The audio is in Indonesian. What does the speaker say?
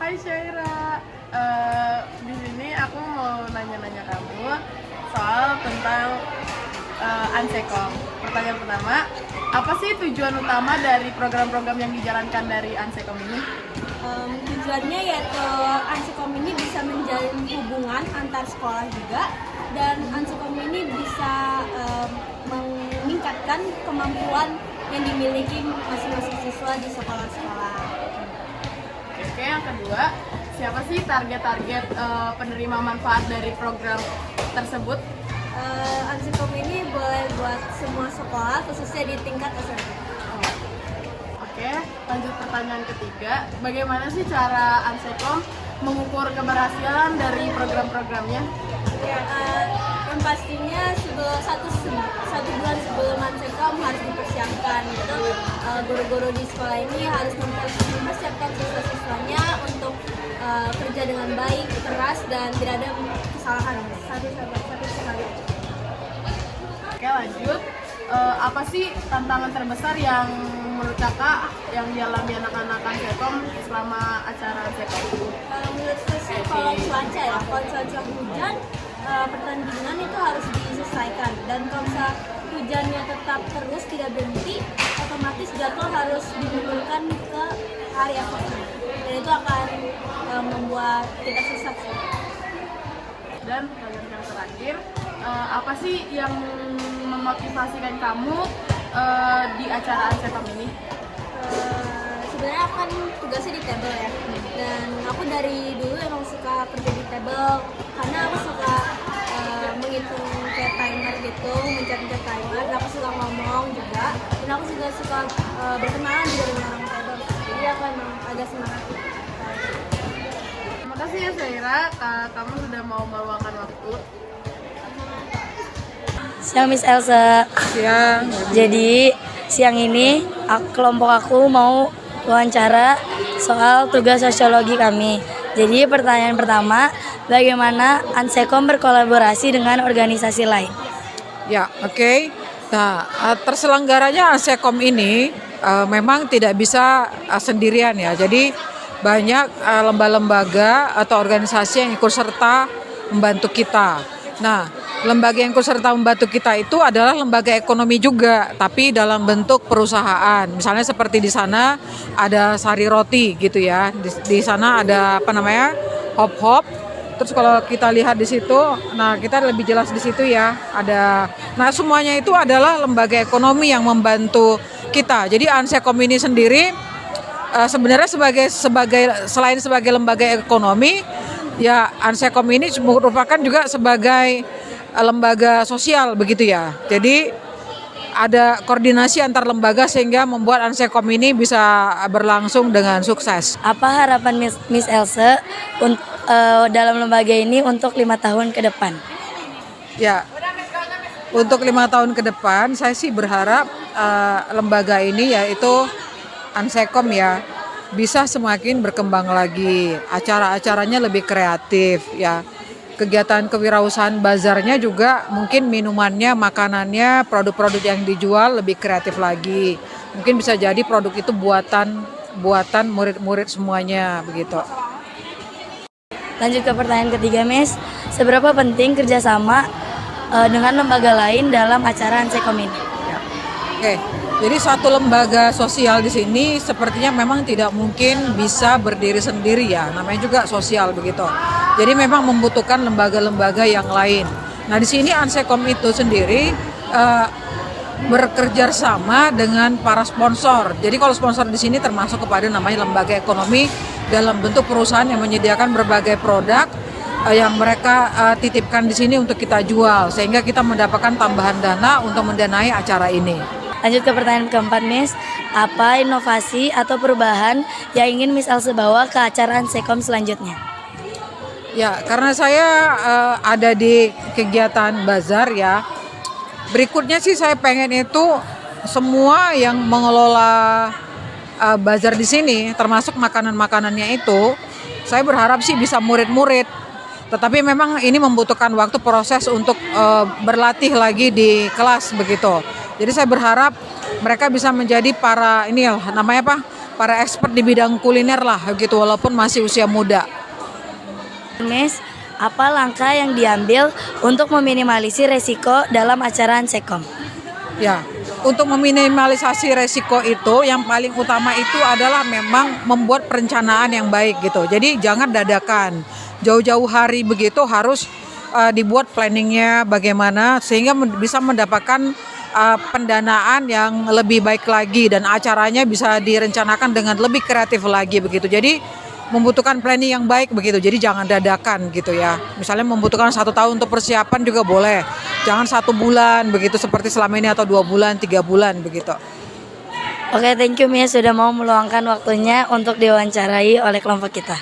Hai Syaira, di sini aku mau nanya-nanya kamu soal tentang Ansekom. Pertanyaan pertama, apa sih tujuan utama dari program-program yang dijalankan dari Ansekom ini? Tujuannya yaitu Ansekom ini bisa menjalin hubungan antar sekolah juga, dan Ansekom ini bisa meningkatkan kemampuan yang dimiliki masing-masing siswa di sekolah-sekolah. Oke, yang kedua, siapa sih target-target penerima manfaat dari program tersebut? Ansekom ini boleh buat semua sekolah, khususnya di tingkat SMP. Oke, lanjut pertanyaan ketiga, bagaimana sih cara Ansekom mengukur keberhasilan dari program-programnya? Ya, yang pastinya satu bulan sebelum Ansekom harus dipersiapkan gitu. Guru-guru di sekolah ini harus mempersiapkan siswa-siswanya untuk kerja dengan baik, keras, dan tidak ada kesalahan satu sekali. Oke, lanjut. Apa sih tantangan terbesar yang menurut kakak yang dialami anak-anak Ansekom selama acara Ansekom? Menurut saya sih kalau cuaca hujan, pertandingan itu harus diselesaikan, dan kalau misalnya hujannya tetap terus tidak berhenti, otomatis jadwal harus dimundurkan ke hari esoknya, dan itu akan membuat kita susah. Dan pertanyaan yang terakhir, apa sih yang memotivasikan kamu di acara Ansekom ini? Sebenarnya aku kan tugasnya di table ya, dan aku dari dulu emang suka kerja di table karena aku suka menghitung kayak timer gitu, mencet-mencet timer, dan aku suka ngomong juga, dan aku juga suka berkenalan juga dengan orang table, jadi aku emang agak semangat. Terima kasih ya Syaira, kamu sudah mau meluangkan waktu. Siang Miss Elsa. Siang. Jadi siang ini kelompok aku mau wawancara soal tugas sosiologi kami. Jadi pertanyaan pertama, bagaimana Ansekom berkolaborasi dengan organisasi lain? Ya, oke. Nah, terselenggaranya Ansekom ini memang tidak bisa sendirian ya. Jadi banyak lembaga-lembaga atau organisasi yang ikut serta membantu kita. Nah, lembaga yang ikut serta membantu kita itu adalah lembaga ekonomi juga, tapi dalam bentuk perusahaan. Misalnya seperti di sana ada Sari Roti gitu ya. Di sana ada Hop Hop. Terus kalau kita lihat di situ, nah kita lebih jelas di situ ya. Nah semuanya itu adalah lembaga ekonomi yang membantu kita. Jadi Ansekom ini sendiri sebenarnya selain sebagai lembaga ekonomi, ya Ansekom ini merupakan juga sebagai lembaga sosial begitu ya. Jadi ada koordinasi antar lembaga sehingga membuat Ansekom ini bisa berlangsung dengan sukses. Apa harapan Miss Elsa dalam lembaga ini untuk 5 tahun ke depan? Ya, untuk 5 tahun ke depan saya sih berharap lembaga ini yaitu Ansekom ya bisa semakin berkembang lagi, acara-acaranya lebih kreatif ya. Kegiatan kewirausahaan bazarnya juga mungkin minumannya, makanannya, produk-produk yang dijual lebih kreatif lagi. Mungkin bisa jadi produk itu buatan murid-murid semuanya begitu. Lanjut ke pertanyaan ketiga, Miss. Seberapa penting kerjasama dengan lembaga lain dalam acara Ansekom ini? Ya. Oke. Jadi suatu lembaga sosial di sini sepertinya memang tidak mungkin bisa berdiri sendiri ya, namanya juga sosial begitu. Jadi memang membutuhkan lembaga-lembaga yang lain. Nah di sini Ansekom itu sendiri bekerja sama dengan para sponsor. Jadi kalau sponsor di sini termasuk kepada namanya lembaga ekonomi dalam bentuk perusahaan yang menyediakan berbagai produk yang mereka titipkan di sini untuk kita jual, sehingga kita mendapatkan tambahan dana untuk mendanai acara ini. Lanjut ke pertanyaan keempat, Miss. Apa inovasi atau perubahan yang ingin Miss Elsa bawa ke acara Ansekom selanjutnya? Ya, karena saya ada di kegiatan bazar ya. Berikutnya sih saya pengen itu semua yang mengelola bazar di sini, termasuk makanan-makanannya itu, saya berharap sih bisa murid-murid. Tetapi memang ini membutuhkan waktu proses untuk berlatih lagi di kelas begitu. Jadi saya berharap mereka bisa menjadi para para expert di bidang kuliner lah gitu walaupun masih usia muda. Miss, apa langkah yang diambil untuk meminimalisir resiko dalam acara Ansekom? Ya, untuk meminimalisasi resiko itu yang paling utama itu adalah memang membuat perencanaan yang baik gitu. Jadi jangan dadakan. Jauh-jauh hari begitu harus dibuat planningnya bagaimana sehingga bisa mendapatkan pendanaan yang lebih baik lagi dan acaranya bisa direncanakan dengan lebih kreatif lagi begitu. Jadi membutuhkan planning yang baik begitu. Jadi jangan dadakan gitu ya. Misalnya membutuhkan 1 tahun untuk persiapan juga boleh. Jangan 1 bulan begitu seperti selama ini atau 2 bulan, 3 bulan begitu. Oke, thank you Mia sudah mau meluangkan waktunya untuk diwawancarai oleh kelompok kita.